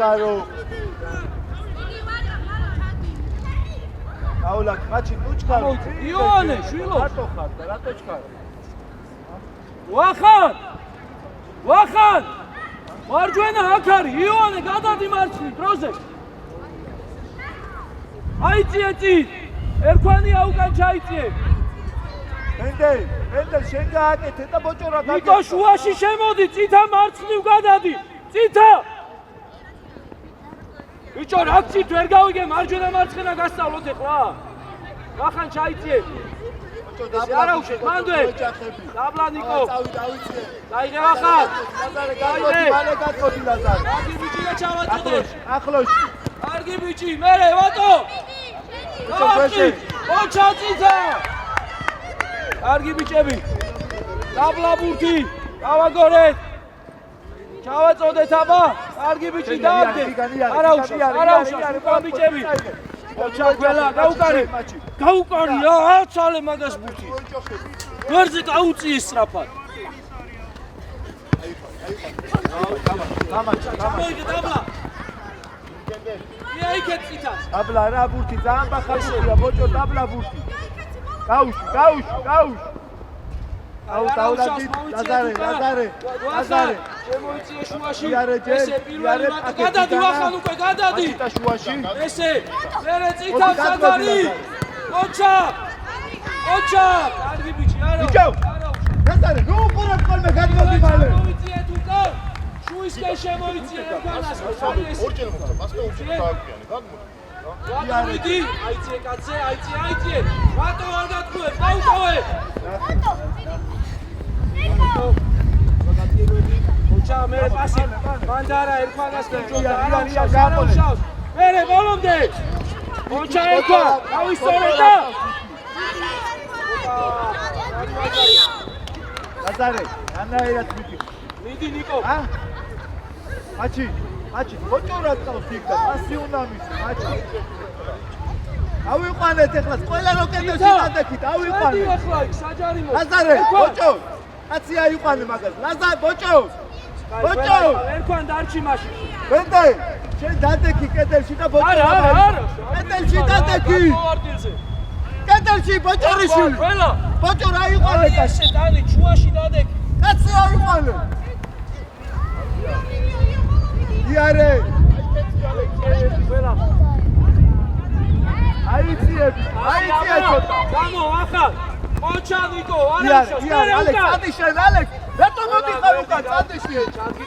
Uçkaro. Aula, maçı uçkaro. Ioane, şuilo. Rato xarda, rato uçkaro. Vaxan! Marjvena აქ არის, ioane, გადადი მარცხნივ, დროზე. აიწიე წინ. ერქვანია უკან ჩაიწიე. მენდელ შენ გააკეთე და ბოჭორა გაგე. ნიკო შუაში შემოდი, წითა მარცხნივ გადადი. წითა! ბიჭო, რა გწით ვერ გავიგე, მარჯვენა მარცხენა გასწავლოთ ეხლა. ვახან ჩაიწიე. ბოჭო, არა უშეთ, მანდვე. დაბლა ნიკო. დავიწიე. დაიღე ვახან. ლაზარე გაგოდი, მალე გაგოდი ლაზარე. კარგი ბიჭი და ჩავაწოდე. ახლოში. კარგი ბიჭი, მერე ვატო. ბოჭო, ოჩაწითა. კარგი ბიჭები. დაბლა ბურთი. გავაგორეთ. ჩავაწოდეთ აბა. კარგი ბიჭი დააგდე. არა უშავს, ბიჭები. ოჩა ყველა გაუკარი. გაუკარი რა, აცალე მაგას ბურთი. ვერზე გაუწიე სწრაფად. გამოიგე დაბლა. იაიქეთ წითას. დაბლა რა ბურთი, ძალიან ბახალია, ბოჭო, დაბლა ბურთი. გაუში. დაულადი, ლაზარე. შემოიწიე შუაში. ესე პირველი მარტო გადადი ვახან უკვე გადადი. და შუაში. ესე მერე წითავს სადარი. ოჩა. კარგი ბიჭი, არა. ლაზარე, ნუ უყურებ ხოლმე გადმოდი მალე. შემოიწიეთ უკვე. შუისკენ შემოიწიე ერთმანას. ორჯერ მოხდა, მასკა ორჯერ დააგვიანე, გადმოდი. ვატოვიდი, აიწიე კაცე, აიწიე. რატო არ გათხოვებ? დაუტოვე. ოჩა მერე პასი. მანდარა ერთმანას გეჭობდა, არა უშავს. მერე ბოლომდე. ოჩა ერქვა, გავისწორე და. ლაზარე, ანაერად მიდი ნიკო. მაჩი, ბოჭო რა წავს იქ და პასი უნდა მისცე, მაჩი. ავიყვანეთ ეხლა, ყველა როკეტებში გადაგით, ავიყვანეთ. მიდი ახლა იქ საჯარი მო. ლაზარე, ბოჭო. კაცი აიყვანე მაგას. ლაზარე, ბოჭო. ერქვან დარჩი მაშინ. მენდე, შენ დადექი კედელში და ბოჭო. არა. კედელში დადექი. კედელში ბოჭორიშვილი. ყველა. ბოჭო რა აიყვანე და ესე დალი ჩუაში დადექი. კაცი აიყვანე. იარე. ყველა. აიწიე ცოტა. გამო ახალ. ოჩა ნიკო, არა უშავს. ალექ, წადი შენ, ალექ. რატომ მოდიხარ უკან, წადი შენ. ჩარგი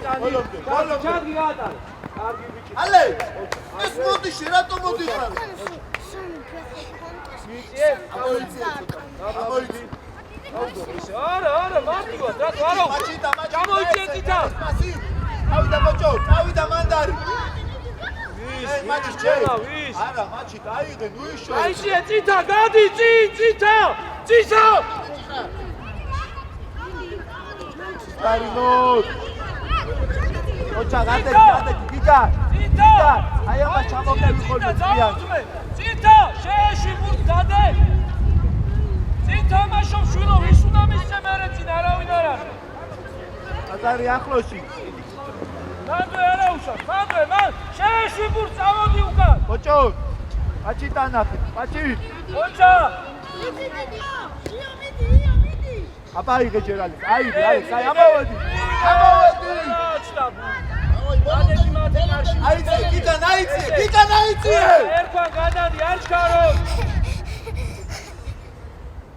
გაატარე. კარგი ბიჭი. ალექ, ეს მოდი შენ, რატომ მოდიხარ? მიიწიე. ამოიწი. არა, მარტივად, რა არა. გამოიწიე წითა. ავიდა ბოჭო, ავიდა მანდარი. მაჩი ჩელა, არა, მაჩი დაიღე, ნუ ისო. აიციე წითა, გადი, წითა. სტარინოთ. ოჩა გადადი, გიგა. აი ახლა ჩამოგები ხოლმე ძიან. წითა, შეეში ბურთ დადე. წითა მაშობ შვილო, ვის უნდა მისცე მერე წინ, არავინ არ არის. აზარი ახლოში. მანდვე არა უშავს, მან შეეში ბურთ წამოდი უკან. ბოჭო, მაჩი დანახე, მაჩი. ოჩა. აბა იღე ჯერ ალექ, აიღე, აი ამოვედი. აიწე, გიგან აიწე. ერქვა გადადი, არ ჩქარო.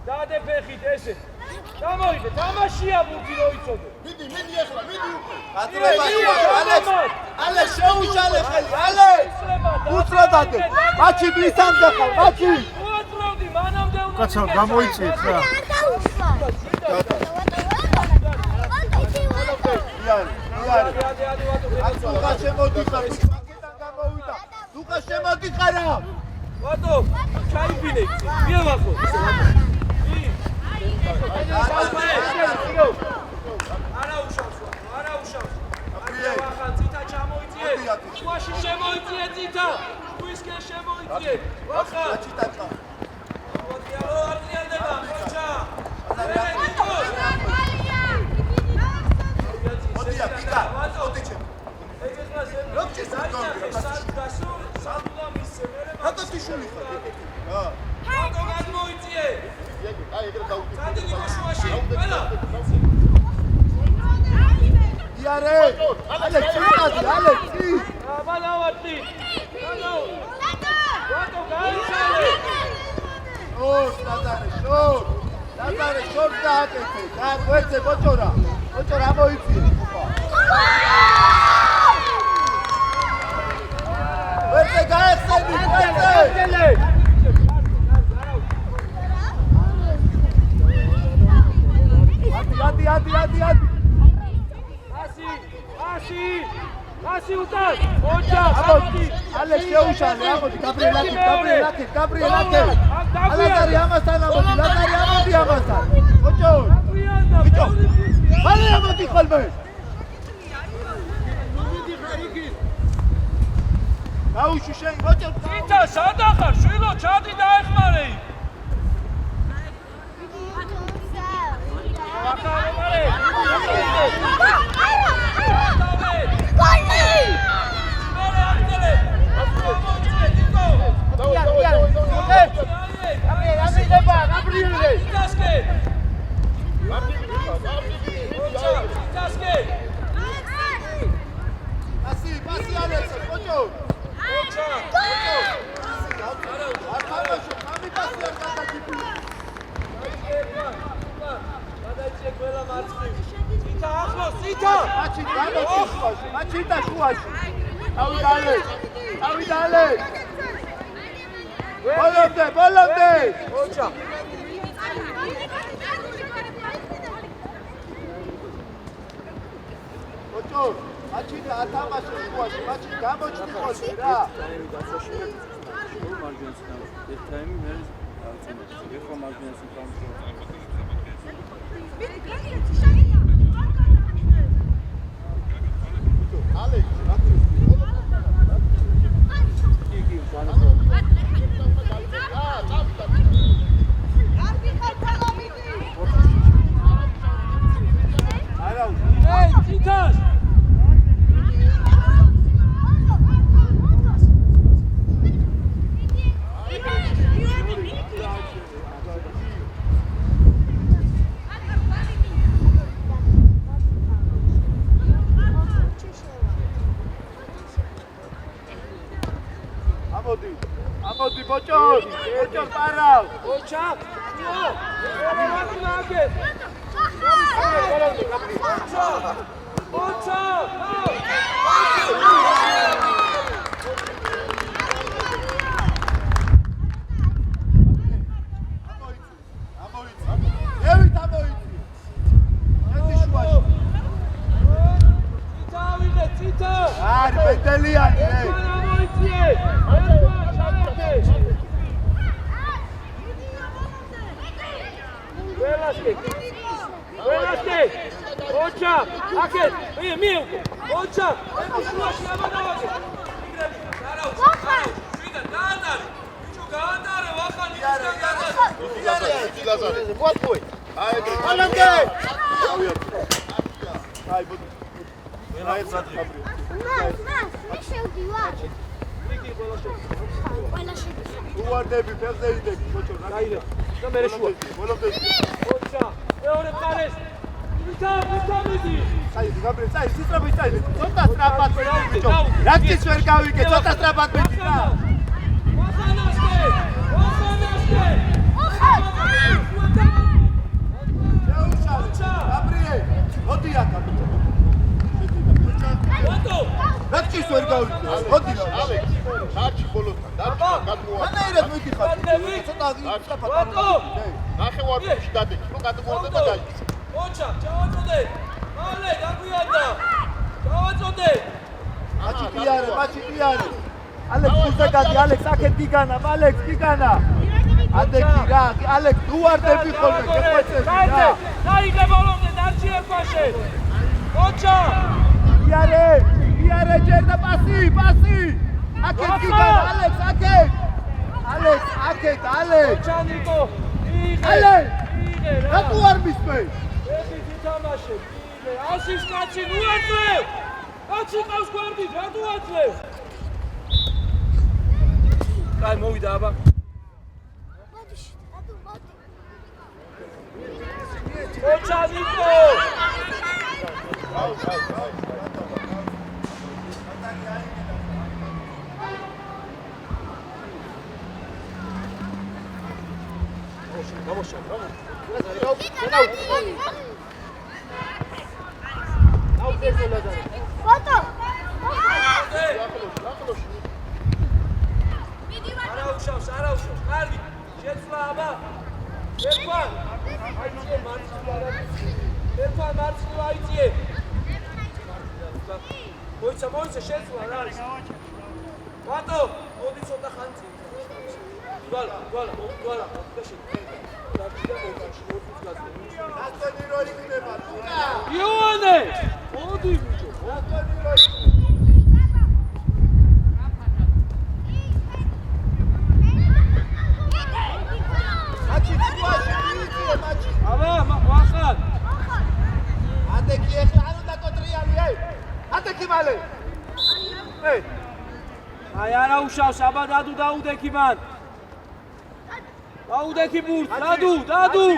დადე ფეხით ესე. გამოიგე, თამაშია ბურთი რო იცოდე. მიდი ახლა, მიდი უკვე. ალექ შეუშალე ხელი, ალექ. უცრო დადე. მაჩი დისამდე ხარ, მაჩი. უაწროვდი, მანამდე უნდა კაცო გამოიწიეთ რა. ლუკა შემოდიხარ, აქედან გამოვიდა. ლუკა შემოდიხარა. ვატო, ჩაიბინე. მიევახო. არა უშავს. ვახან ძითა ჩამოიწიე. ხვაში შემოიწიე ძითა. ხვისკენ შემოიწიე. ვახან. აჩიტაჭა. ვოდიალო არდიანდება. მოჩა. მოდია, პიკა. მოდიჩე. ჰატოთიშვილი ხარ. ჰატო გამოიწიე. აი ეგრე დაუჭი. წადი გუშუაში. ყველა. იარე. ალექსი, ალექსი. ბალავატი. ვატო გაიცალე. ლაზარე, შორს დააკეთე. და გვერდზე ბოჭორა. ბოჭორა ამოიწიე. ვერზე გაესწრები, ვერზე. ადი. ასი უთან. ოჯა, ალექ შეუშალე, ამოდი, გაბრიელაკი. ლაზარი ამასთან ამოდი, ამასთან. ბოჭო. ბიჭო. მალე ამოდი ხოლმე. გაუშვი შენ ბოჭო. ძითა, სადა ხარ? შვილო, ჩადი დაეხმარე. მაჩიტა შუაში. ავიდალე. ბოლომდე. ოჩა. ოჩო, მაჩიტა ათამაშე შუაში, მაჩი გამოჩდი ხოლმე რა. ამოდი ბოჭო პარავ. ოჩა. ოჩა. Ari, Beteliani, ოჩა, აკეთ, მიუ, ოჩა, შუაში ამანავაზე. ვიდა, დაადარე. ბიჭო, გაადარე, ვახანი, გაადარე. ლაზარე. მოატყუე. აი ეგრე. ალანდე. აი ბო. აი ზადრი. მე შევდივარ. იგი ყველა შევდივარ. უვარდები, ფეხზე იდები, ბოჭო, რა გაიდე. და მე შუა. ბოლომდე. ოჩა, მეორე მხარეს. ვიტამიდი. აი, გაბრიელ, აი, სიტრაბი წაიდე. ცოტა სტრაფად მიდი, ბიჭო. რატიც ვერ გავიგე, ცოტა სტრაფად მიდი რა. ვახანასკე. გაბრიელ, მოდი აქ, ბიჭო. ვატო? რატიც ვერ გავიგე. მოდი რა. ალექს, ჩარჩი ბოლოსთან, დარჩა, გადმოვა. მანაერად მიდიხარ. გადმოვიდე. ცოტა ვატო ნახევარში დადეკი, რომ გადმოვარდება დაიწყო. ოჩა, ჩავაწოდე. მალე გაგვიანდა. ჩავაწოდე. მაჩი პიარე. ალექს უზეგადი, ალექს აქეთ გიგანა, ალექს გიგანა. ადექი რა, ალექს თუ არ დები ხოლმე, გეხვეწები რა. დაიგე ბოლომდე დარჩი ექვაშე. ოჩა. პიარე ჯერდა პასი. აქეთ გიგანა, ალექს აქეთ. აქეთ. ოჩა ნიკო. ალექს. იღე რა. რატო არ მისმე? ეხი თამაშე. იღე. ასის კაცი ნუ აძლევ. კაცი ყავს გვერდით, რატო აძლევ? კაი მოვიდა აბა. ოჩა ნიკო. არა უშავს, კარგი, შეცვლა აბა, ერქვან მარცხნივ აიწიე, მოიცა, შეცვლა, რა არის, ვატო, მოდი ცოტა ხანძი, დვალა, იოანე, მოდი ბიჭო, აბა, ვახან. ადექი ეხლა არ უნდა კოტრიანი, ადექი მალე. აი არა უშავს, აბა დადუ დაუდექი მან. დაუდექი ბურთს, დადუ.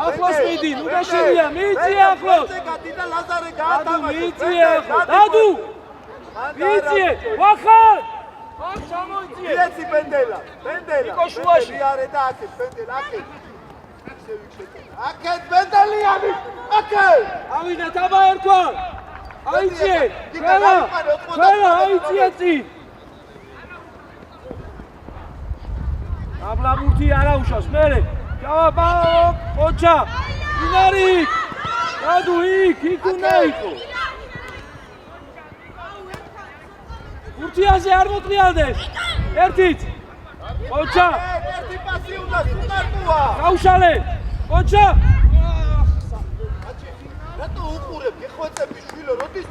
ახლოს მიდი, ნუ გაშენია, მიიწიე ახლოს. გადი და ლაზარე გაათამაშე. მიიწიე ახლოს, დადუ. მიიწიე, ვახან. აქ ჩამოიწიე. იეცი პენდელა. ნიკო შუაში. პიარე და აქეთ პენდელა, აქეთ. აქეთ პენდელიანი, აქეთ. ავიღეთ აბა ერქვან. აიწიე, ყველა, აიწიე წინ. აბლაბურთი არა უშავს, მერე. ჯავაბა, ოჩა. ინარი. დადუ იქ უნდა იყო. ბურთიაზე არ მოტრიალდეს. ერთით. ოჩა. ერთი პასი უნდა სუნარკუა. გაუშალე. ოჩა. რატო უყურებ, გეხვეწები შვილო, როდის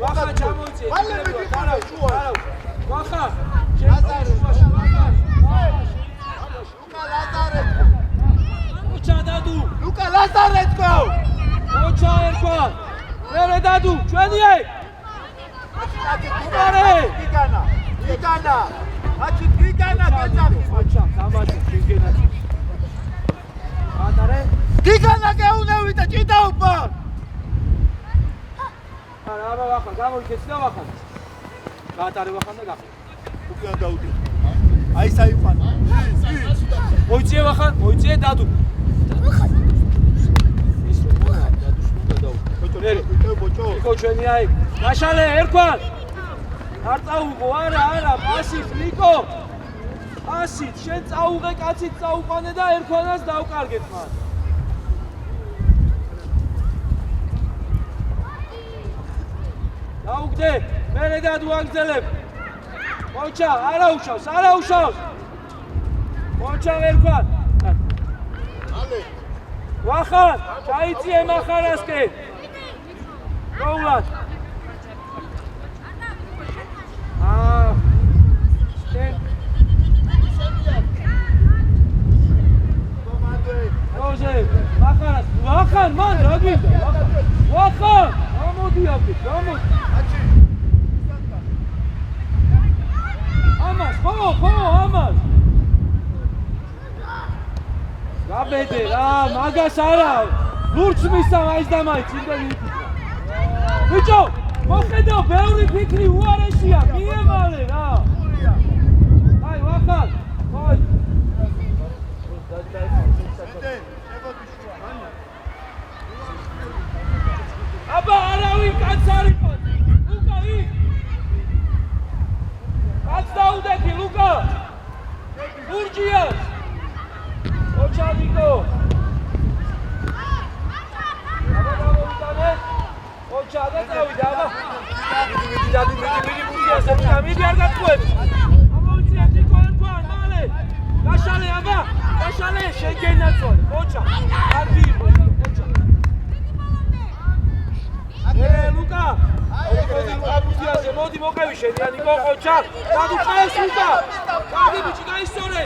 ვახან ჩამოიწიე. მალე მიდიხარ შუა. ვახან. ლაზარე. ლუკა ლაზარე. ოჩა დადუ. ლუკა ლაზარე თქო. ოჩა ერქვან. მერე დადუ, ჩვენიე. გიგანა. აჩი გიგანა კაცი. ოჩა, თამაში გიგენა. ატარე. გიგანა გეუნევი და ჭიდაობა. აბა ვახან, გამოიქეცი და ვახან. გაატარე ვახან და გახ. უკან დაუდი. აი საიფანა. მოიწიე ვახან, მოიწიე დადუ. ის რომ დადუს უნდა დაუ. მერე, ბოჭო. იქო ჩვენია იქ. გაშალე ერქვან. არ წაუღო, არა, პასით, ნიკო. პასით, შენ წაუღე, კაცით წაუყვანე და ერქვანას დავკარგეთ მან. დაუგდე, მერე დადუ აგზელებ. მოჩა, არა უშავს. მოჩა ერქვან. ალე. ვახან, ჩაიწიე მახარასკენ. მოვლად. ვახან, მან რა გვინდა? ვახან, გამოდი აქეთ, გამოდი. ამას, ამას. გაბედე რა, მაგას არა. ლურჩ მისცა მაინც და მაინც იმდენი. ბიჭო, მოხედავ, ბევრი ფიქრი უარეშია, მიემალე რა. აი, ვახან, ხოი. აბა, არავინ კაც არ იყოს. ლუკა, იქ. კაც დაუდექი, ლუკა. ლურჯიას. ნიკო. აბა დავიტანე. ოჩა და წავიდა, აბა. მიდი ბურგიასე, მიდი არ გატყუებ. ამოვიწია ნიკო ერქვან, მალე. გაშალე, აბა. გაშალე, შეგენაცვალე. ოჩა. კარგი იყო, ოჩა. ლუკა. მოდი მოკევი შენია ნიკო ოჩა. გადუყეს ლუკა. კარგი ბიჭი გაისწორე.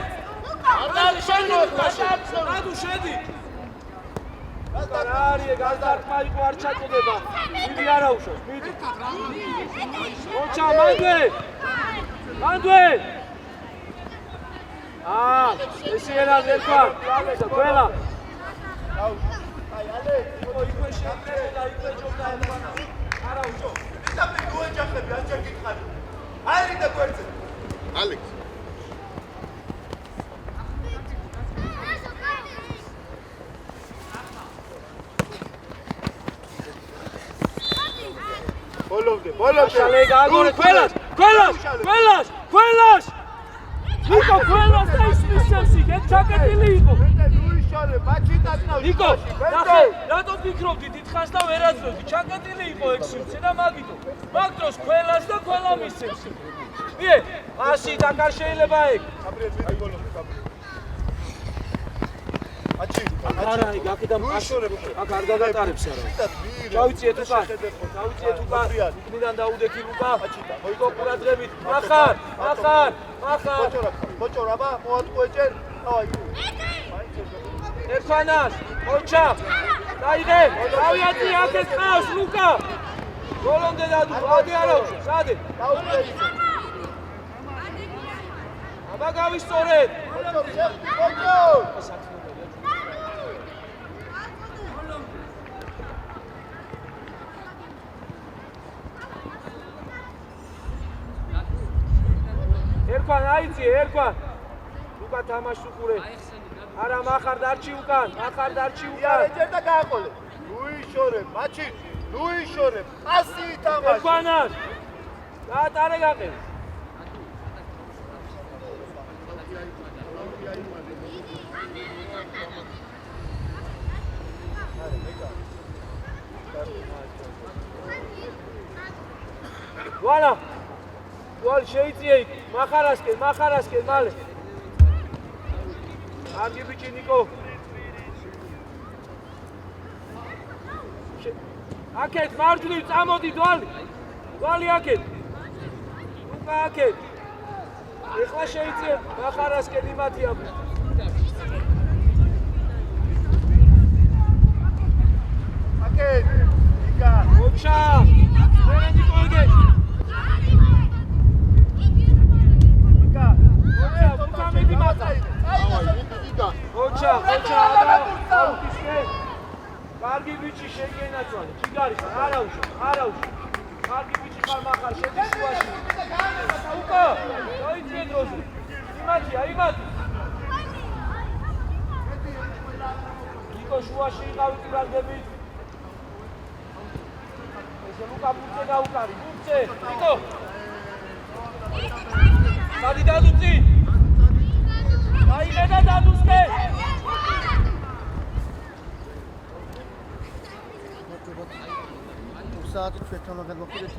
რადუ შედი. არია გაზარკმა იყო არ ჩაწოდება. მიდი არა უშავს, მიდი. ოჩა მანდვე. ესიერად ერქვა. ყველა. აი ალე, იქვე შეფერდა, იქვე ჯობდა ერქვა. არა უშავს. ისაბი გუეჯახები არ ჩაგიხარი. აი და გვერდზე. ალექს. ბოლომდე. შალე გააგორე ყველას. ნიკო ყველას და ისმისებს იქ ჩაკეტილი იყო. ლუიშორე, მაჩი დაკნავ. ნიკო, ნახე, რატო ფიქრობდი დიდხანს და ვერ აძლევდი? ჩაკეტილი იყო ეგ სივრცე და მაგითო. მაგ დროს ყველას და ყველა მისცემს. მიე, მასი და კარ შეიძლება ეგ. გაბრიელ მიდი ბოლომდე, გაბრიელ. აჩი, არა, იქ აქედან აქ არ გაგატარებს არა. ჩავიწიეთ უკან. იქნიდან დაუდექი ლუკა. მოიგო ყურადღებით. ახარ. ბოჭორ, აბა, მოატყუეჭერ. აი. ერფანას, ოჩა. დაიღე. დავიატი აქეთ ყავს ლუკა. ბოლომდე დადუ, ადი არა უშო, სადე? დაუდგე ისე. აბა გავისწორეთ. ბოჭორ. ერქვან აიწიე, ერქვან. ლუკა თამაშს უყურე. არა, მახარ დარჩი უკან. იარეჯერ და გააყოლე. ლუიშორე, მაჩი, პასი თამაში. ერქვანას. გაატარე გაყევი. ვანა. გოლ შეიწიე იქ. მახარასკენ, მალე. კარგი ბიჭი ნიკო. აქეთ მარჯვნივ წამოდი დვალი აქეთ. ლუკა აქეთ. ეხლა შეიწიე მახარასკენ იმათია. აქეთ. იკა. ოჩა. მერე ნიკო ეგეთ. ოჩა, კარგი ბიჭი შეგენაცვალე, ჯიგარი ხარ, არა უშო. კარგი ბიჭი ხარ, მახარ შედი შუაში. უკა, დაიწიე დროზე. იმათია. ნიკო შუაში იყავი ყურადღებით. ესე ლუკა ბურცე გაუკარი, ნიკო. სადი დადუწი. დაიღე და დადუსკე. საათი ჩვენთან მაგად მოხდეთ.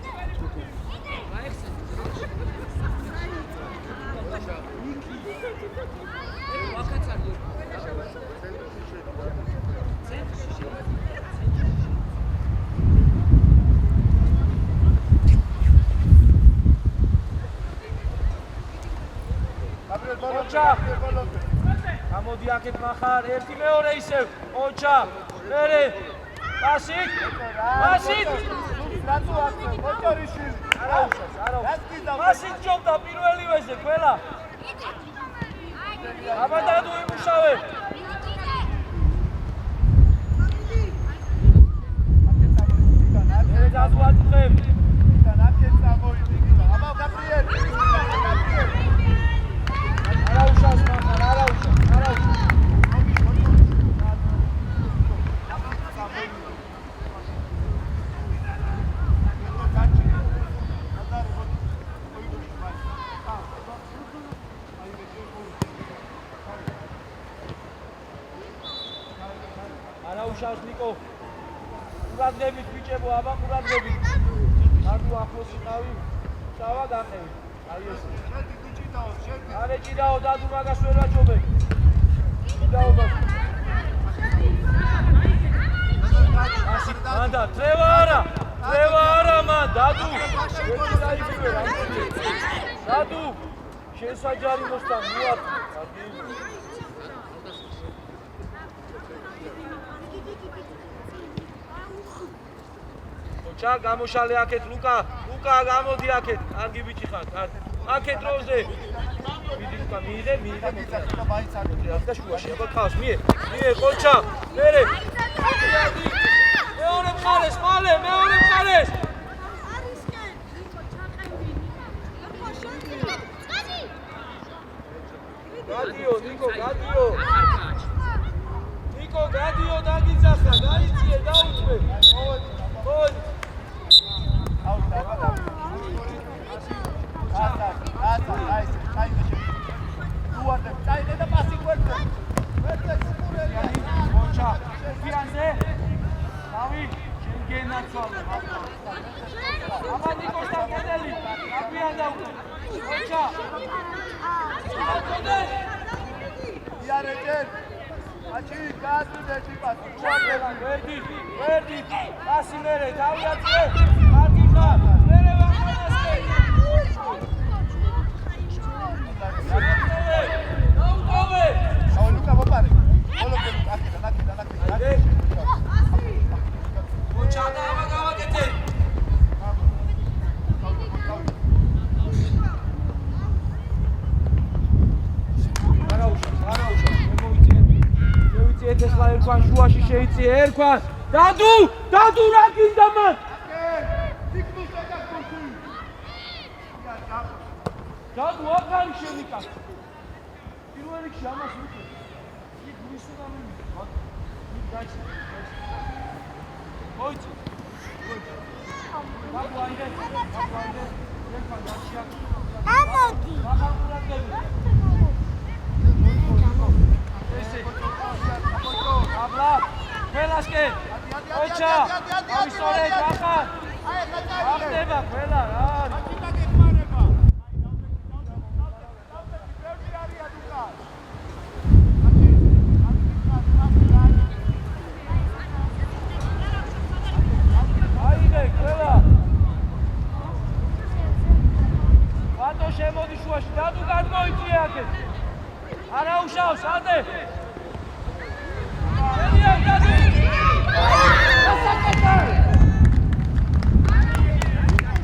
ოჩა. გამოდი აქეთ მახარ, ერთი მეორე ისევ. ოჩა. მერე. პასი. რატო ახლა ბოჭორიშვილი? არა უშავს. პასი ჯობდა პირველივეზე ყველა. აბა დადუ იმუშავე. დადუ ატყებ. აქეთ წამოვიდი. აბა გაბრიელ. არა უშავს მახარ, არა უშავს. არაუშავს ნიკო. ყურადღებით ბიჭებო, აბა ყურადღებით. მარტო ახლოს იყავი. წავა გაყევი. აი ეს. შედი გიჭიდაო, შედი. არე ჭიდაო დადუ მაგას ვერ ვაჭობე. ჭიდაო და. მანდა ტრევა არა მან დადუ. დადუ. შესაჯარი მოსთან მიათ. ჩა გამოშალე აქეთ ლუკა გამოდი აქეთ კარგი ბიჭი ხარ კარგი აქეთ როზე მიდი ლუკა მიიღე და შუაში აბა ხავს მიე ყოჩა მერე მეორე მხარეს მალე მეორე მხარეს გადიო ნიკო გადიო დაგიძახა დაიწიე დაუწვე მოდი ვერდი ასი მერე დავიაწე კარგი ხარ მერე ვახანასკე დაუტოვე ლუკა მოპარე ხოლმე აკეთა მოჩა და აბა გავაკეთე ეს ახლა ერქვან შუაში შეიწიე ერქვან დადუ რა გინდა მან დადუ აღარ შენიკა პირველ რიგში ამას ვიქნე იქ ვისუნა მიმი იქ დაიჭი მოიწი დადუ აიდე ერქვან დაშია ამოდი აბლა ყველასკენ ოჩა ავისორე დახარ ახდება ყველა რა აიდე ყველა ბატო შემოდი შუაში დადუ გადმოიწიე აქეთ არა უშავს ადე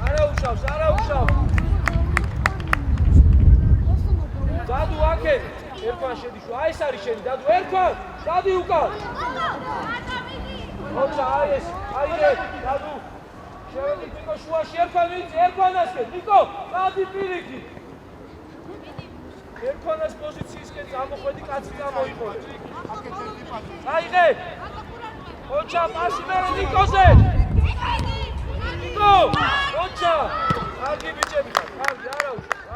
არა უშავს დადუ აქეთ ერქვან შედიშო აი ეს არის შენი დადუ ერქვან დადი უკან ოჩა აი ეს დადუ შევედი ნიკო შუაში ერქვან ვიცი ერქვანასკენ ნიკო დადი პირიქით ერქვანას პოზიციისკენ წამოხვედი კაცი წამოიყო აიღე ოჩა პასი მერე ნიკოზე ნიკო ოჩა კარგი ბიჭები ხარ კარგი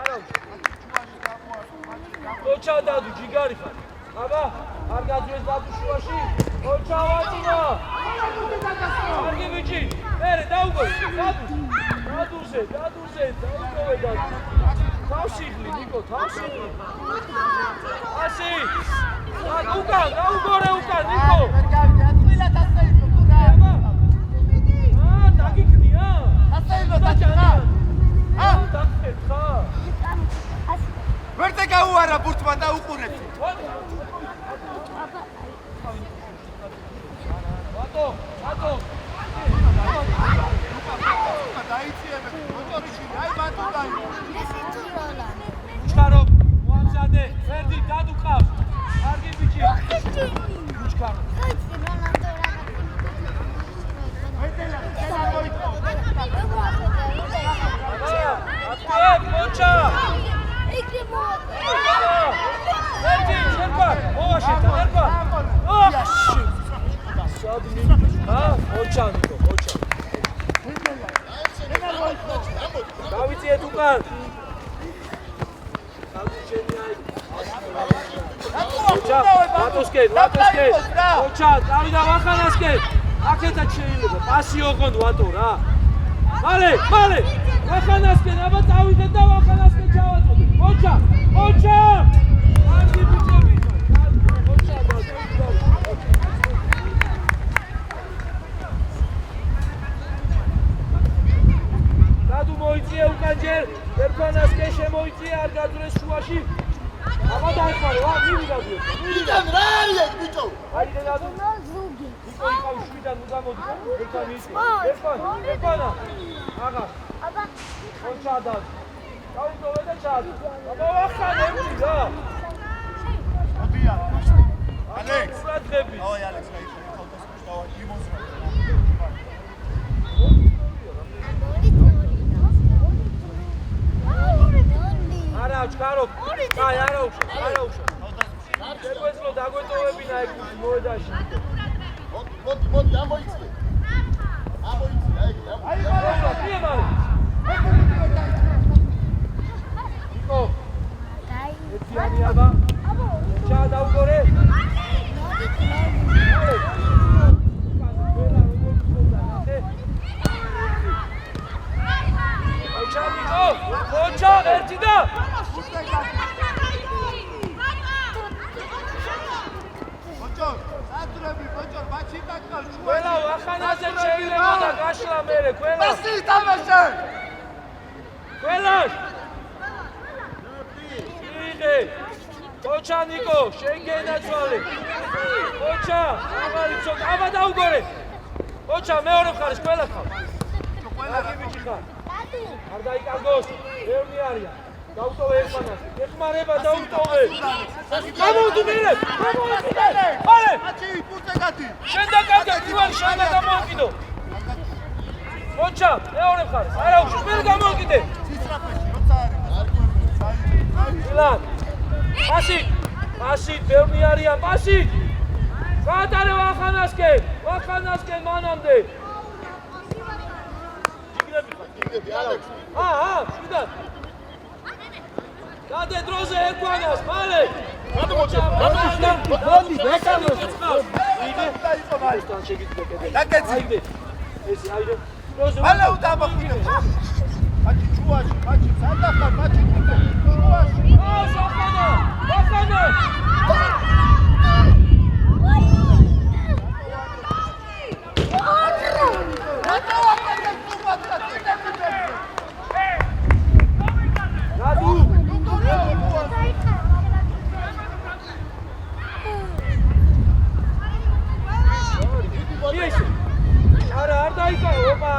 არა უშავს ოჩა დადუ ჯიგარი ხარ აბა არ გაძვეს დადუ შუაში ოჩა ვატინა კარგი ბიჭი მერე დაუგო დადუზე დაუგოვე დადუ თავშიგლი ნიკო თავშიგლი ასი უკან გაუგორე უკან ნიკო დაგიქნია ასეილო დაჭარა დაგფერხა ვერტე გაუარა ბურთმა და უყურეთ ბატო დაიწიე მე მოტორიში აი ბატო დაი უჩქარო მოამზადე ვერდი დადუ ყავს კარგი ბიჭი უჩქარო მოჩა ვერდი შენკა მოაშეთა ერკა ოშ სადმი მოჩა ნიკო მოჩა დავიწიეთ უკან ბატოს ლაპესკენ ოჩა წავიდა ვახანასკენ აქედაც შეიძლება პასი ოღონდ ვატო რა მალე ვახანასკენ აბა წავიდეთ და ვახანასკენ ჩავაწოდეთ ოჩა კარგი ბიჭები ოჩა დადუ მოიწია უკან ჯერ ერქანასკენ შემოიწია არ გაძვრეს შუაში აბა დაიხმარო რა მიდი გადიო მიდან რა არის ეს ბიჭო აიდე დადუ ზუგი. იყო შვიდან ნუ გამოდი ერქანა აღარ აბა ოჩა და დავიტოვე და ჩადი აბა ვახანები რა მოდიან ალექს ბრატები ой ალექს რა ისე ხალხს დავა იმოს რა არა ჩქარო აი არა უშო შეგვეძლო დაგვეტოვებინა ეგ მოედაში მოდი ამოიწე აი მარა იკო ეთიანი აბა ჩა დაუგორე ოჩა ერთი და ბოჭო ბაჩი დაკალ ყველა ახანაზე შეიძლება და გაშლა მერე ყველა პასი თამაშე ყველა იდე ოჩა ნიკო შენგენა ძვალე ოჩა აღარი ცოტა აბა დაუგორე ოჩა მეორე მხარეს ყველა ხარ ყველა გიბიჭი ხარ არ დაიკარგოს ბევრი არიან დაუტოვე ერთმანას ეხმარება დაუტოვე გამოდუნილე მალე ბაჩი პურტე გადი შენდა კარგა კივარ შენდა გამოვკიდო ოჩა მეორე მხარეს არა უშ მე გამოვკიდე სისტრაფეში როცა არის ილან პასი ბევრი არიან პასი გადარე ვახანასკენ მანამდე ალექს შვიდად გადე დროზე ეკვანას მალე მოდი ბეკანოს იდე დაიწყო მალე თან შეგიძლია კედელი დაკეცი აიდე ეს აიდე დროზე მალე უდაბახიდე ბაჩი ჩუაში ბაჩი სადახარ ბაჩი ჩუაში ვახანა არ დაიკაო ოპა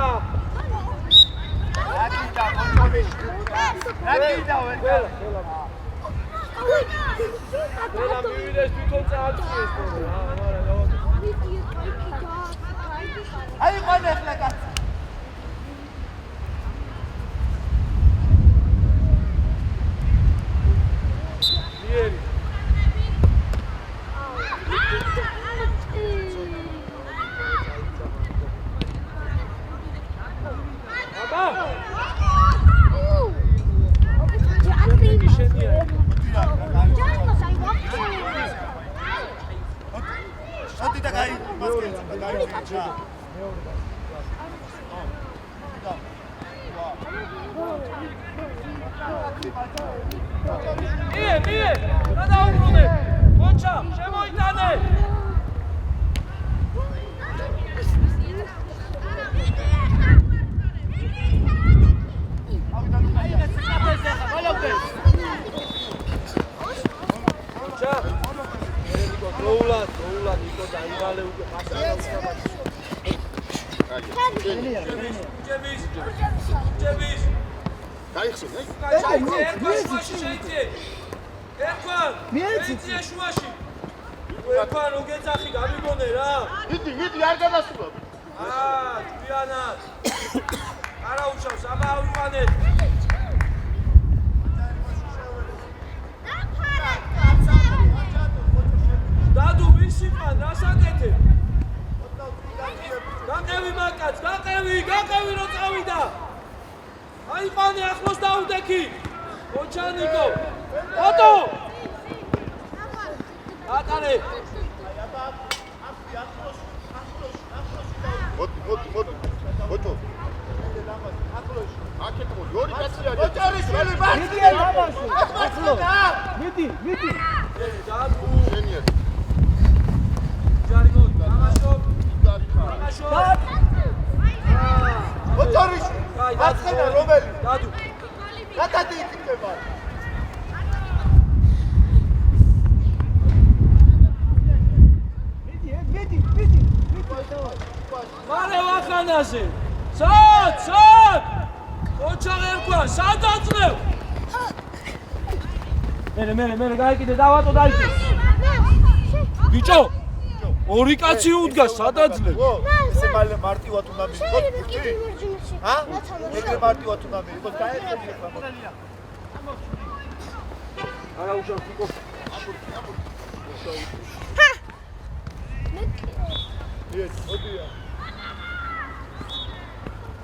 ყველა მივიდეს თვითონ წააწიეს აი ყოლე ახლა კაცი მიერი შოდი და გაი ბასკეტს და გაი ჩა მie რა დაუბრუნე ოჩა შემოიტანე Roulad, Nico, დაიღალე უკვე პასაჟს. ჯების. დაიხსენ, აი. ერქვან. მეცი შუაში. ერქვან უგეძახი გამიგონე რა. მიდი არ გადასულა. ჭკვიანად. არა უშავს, აბა ავიყვანეთ. დადუ ვისი მან რასაკეთე? გაყევი მაკაც, გაყევი რო წავიდა. აი პანე ახლოს დაუდექი. ოჩანიკო. ოტო. ატარე. მიდი ჯარი მოდი ამაშო ოჯარიში აცხენა რომელი დადუ რატადი იქნება მალე ვახანაზე სად ოჩაღი ერქვა სად აძლევ მე გაიკიდე დავატო დაიქე ბიჭო ორი კაცი უდგას სად აძლევ ესე მალე მარტივად უნდა მივიღოთ ჰა ეგრე მარტივად უნდა მივიღოთ გაერთიანდი ხა არა უშავს იყო ეს ოდია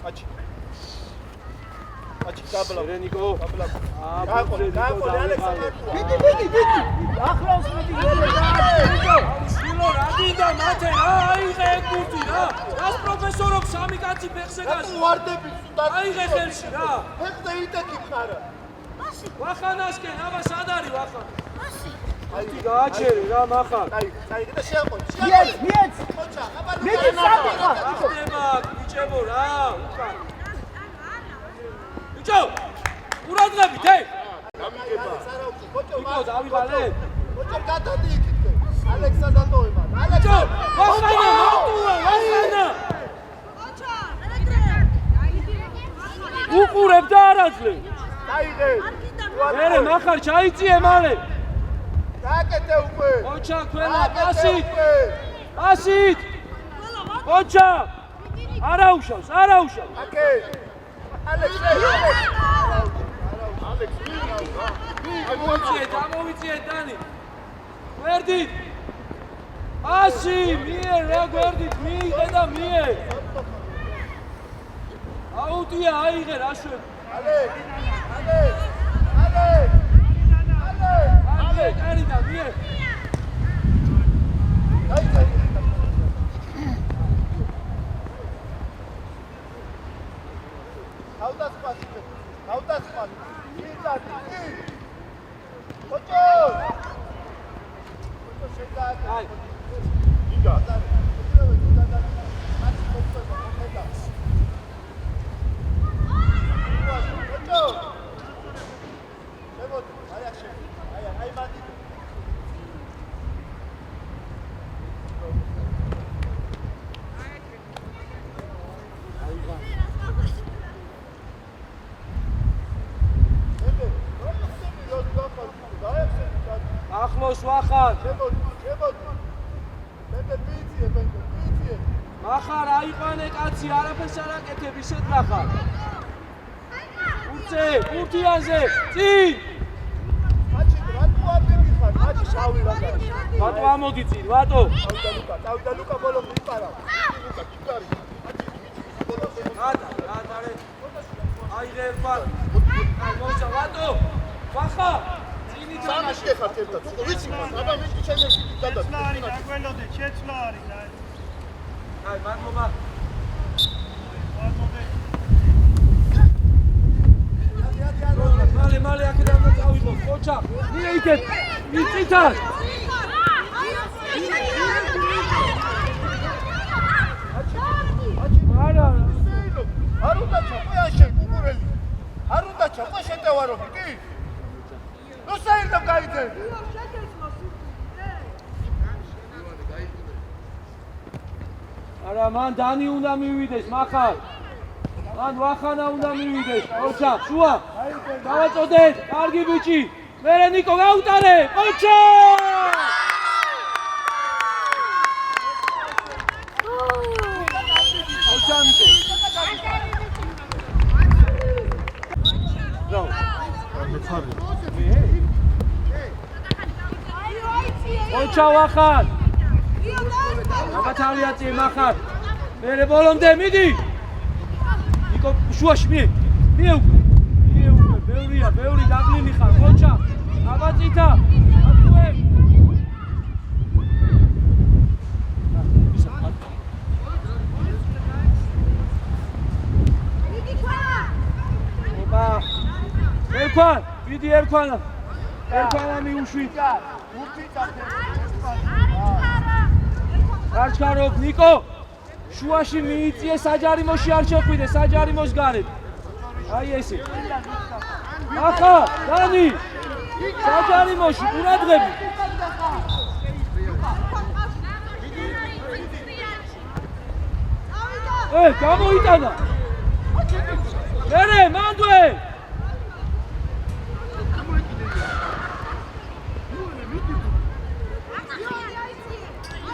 აჩი დაბლა რენიკო დაბლა გაყოლე ალექსანდრე მიდი ახლავს მიდი შილო რა გინდა მათე რა აიღე კურთი რა რას პროფესორობ სამი კაცი ფეხზე გასა ვარდები სულ აიღე ხელში რა ფეხზე იტეკი ხარა ვახანასკენ აბა სად არის ვახან აი გააჩერე რა მახარ აი და შეაყოლე მიეც ხოჩა აბა მიდი საფიხა ხდება ბიჭებო რა უკან ბიჭო ურადღებით ე გამიგება ხოჩო ბიჭო დავივალე ხოჩო გადადი იქით ალექსანდროვმა ბიჭო ვახანა მარტუა ვახანა უყურებ და არაძლევ დაიღე მერე მახარ ჩაიწიე მალე დააკეთე უკვე ოჩა ყველა ასით ოჩა არაუშავს აკე გამოვიწიე დანი გვერდით ასი მიერ რა გვერდით მიიღე და მიერ აუტია აიღე რაშვები ალე კარი და მიერ აუტასპასი იტადი ხოჩო შეგააკეთე აი იგა ახლოს ვახარ მახარ აიყვანე კაცი არაფერს არ აკეთებ ისეთ მახარ ურცე ურთიანზე წინ ვატო ამოდი წინ ვატო დავიდა ლუკა ბოლოს მიყარა ლუკა კიკარი ატარე აიღე ერქვა აი მოიცა ვატო ვახარ სამი შეხართ ერთად ვიცი ხარ აბა ვიცი ჩემი შეკი დადა აი მადლობა მალე აქედან წავიღო ხოჩა მიეითეთ მიწითარ არა არ უნდა ჩაყვე შენ კუკურელი არ უნდა ჩაყვე შეტევარობი კი ნუ საერთოდ გაიგე არა მან დანი უნდა მივიდეს მახარ მან ვახანა უნდა მივიდეს ოჩა შუა დავაწოდეთ კარგი ბიჭი მერე ნიკო გაუტარე ოჩა ოჩა ნიკო რა ოჩა ვახარ აბათალიაცი მახარ მერე ბოლომდე მიდი ნიკო შუაში მიე უკვე ბევრი დაგლილი ხარ ხოჩა აბაწითა ატუე ოპა ერქვან მიდი ერქვა მიუშვით. არ ჩქარობ ნიკო. შუაში მიიწიე საჯარიმოში არ შეხვიდე საჯარიმოს გარეთ. აი ესე. ახლა დანი. საჯარიმოში ყურადღები. გამოიტანა. მერე მანდვე.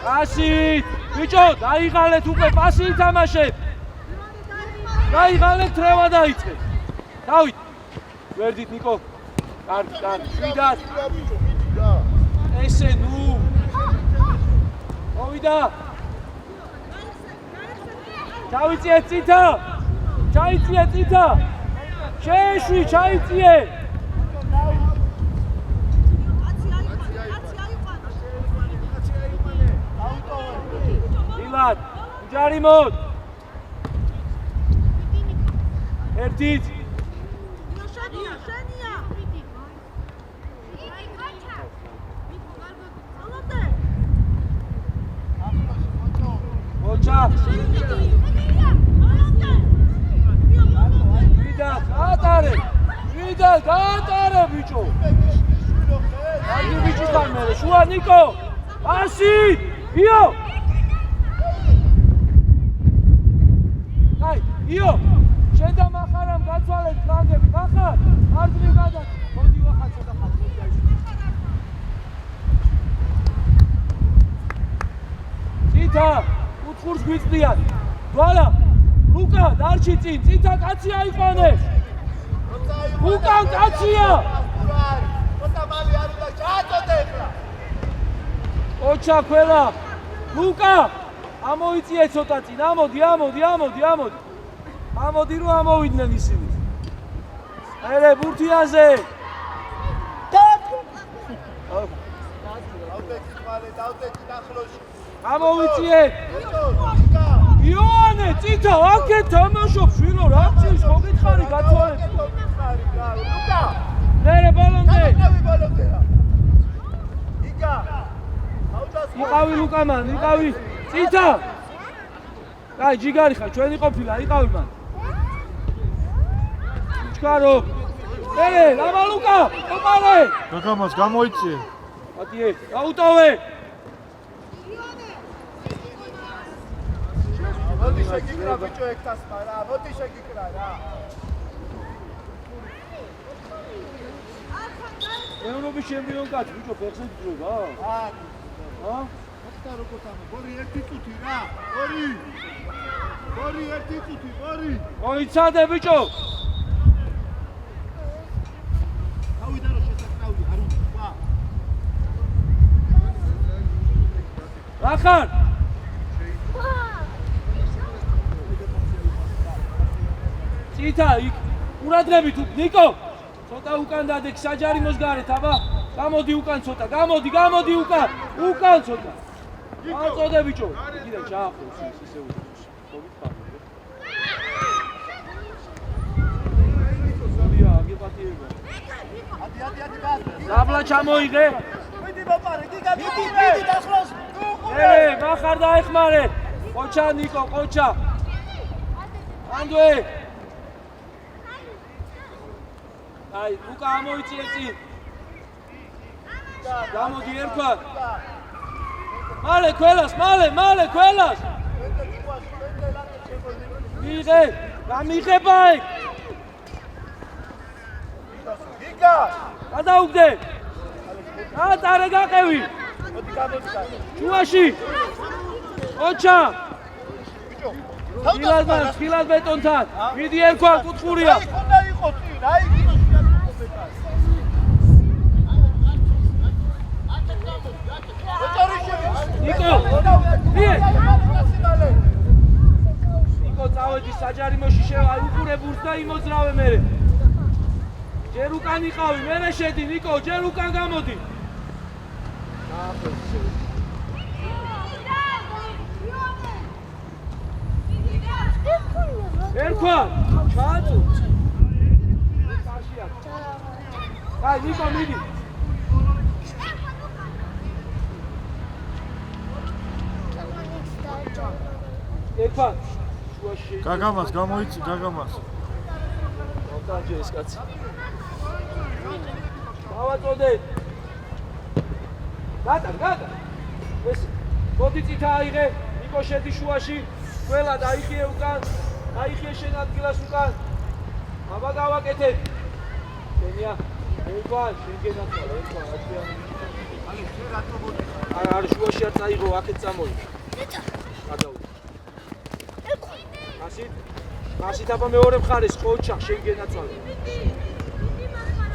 პასით, ბიჭო, დაიღალეთ უკვე პასი ითამაშებ. დაიღალეთ თრევა დაიწყე. დავით. ვერდით ნიკო. კარგი, შვიდად. ესე ნუ. მოვიდა. ჩაიწიე წითა. ჩაიწიე წითა. შეეშვი, ჩაიწიე. ილად, ჯარი მოდ. ერთით. მოჩა. ვიდა, გაატარე ბიჭო. კარგი ბიჭისთან მერე, შუა ნიკო. პასი, იო. აი, იო. შენ და მახარამ გაცვალეთ ფრანგები, მახარ. არდრი გადა. მოდი ვახაც და ხარ, მოდი აი. წითა, უთხურს გვიწდიან. დვალა. ლუკა, დარჩი წინ, წითა კაცი აიყვანე. უკან კაცია. ოტამალი არის და ჩააწოდე ახლა. ოჩა ყველა. ლუკა, ამოიწიე ცოტა წინ, ამოდი. ამოდი რომ ამოვიდნენ ისინი. ერე ბურთიაზე. დავდექი ნახლოში. ამოვიწიე. იონე, წითა, აქეთ თამაშობ, შვილო, რა წის, მოგითხარი გაცვალეთ. ლუკა. მერე ბოლომდე. იგა. იყავი ლუკა მან, იყავი. წითა. აი, ჯიგარი ხარ, ჩვენი ყოფილა, იყავი მან. ჩქარო. მერე, ლამა ლუკა, ოპარე. გაგამას გამოიწიე. ატიე, გაუტოვე. მოდი შეგიკრა ბიჭო ექტასმა რა, მოდი შეგიკრა რა. ევროპის ჩემპიონ კაცი ბიჭო ფეხზე ძროება? არის. ჰა? მოხდა როგორ თამე, ორი ერთი წუთი რა. ორი ერთი წუთი, ორი. მოიცადე ბიჭო. გავიდა რომ შესაძლებელი არ უნდა, ვა. რა ხარ? წითა, ყურადღებით ნიკო. ცოტა უკან დადეკ საჯარიმოს გარეთ, აბა. გამოდი უკან ცოტა, გამოდი უკან. უკან ცოტა. აწოდე ბიჭო. კიდე ჩაახოს ისე უძოს. მოგიყვანე. ზოლია, აგეპატიება. ადი გაზ. დაბლა ჩამოიღე. მიდი მოპარე, გიგა მიდი დახლოს. მახარ დაეხმარე. ყოჩა ნიკო, ყოჩა. ანდვე. აი, ლუკა ამოიწიე წინ. გამოდი ერქვა. მალე ყველას. მიიღე, გამიღება ეგ. გიგა. გადაუგდე. ატარე გაყევი. მოდი გამოსკა. შუაში. ოჩა. ბიჭო, ხილად ბეტონთან. მიდი ერქვა, კუთხურია. აი, ხონდა იყო წინ, აი, ნიკო, ნიკო წავედი საჯარიმოში აი უყურე ბურთს და იმოძრავე მერე. ჯერ უკან იყავი, მერე შედი ნიკო, ჯერ უკან გამოდი. ერქვა, ჩააწუ. აი ნიკო მიდი. ეკა შუაში. გაგამას გამოიცი გაგამას. დავდაჯე ეს კაცი. დავაწოდე. გადა. ეს მოდი წითა აიღე. ნიკო შედი შუაში. ყველა დაიხიე უკან. დაიხიე შენ ადგილას უკან. აბა გავაკეთე. შენია. ეკა შენ გენაცვალე ეკა აჭია. არ შუაში არ წაიღო აქეთ წამოი. გადავიდე. ასით აბა მეორე მხარეს ყოჩა შენ გენაცვალე.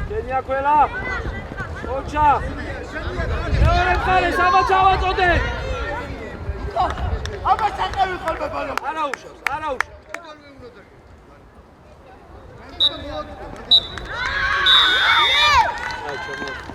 შენია ყველა. ყოჩა. მეორე მხარეს აბა ჩავაწოდე. აბა საყევი ხოლმე ბოლო. არა უშავს. აი ჩამო.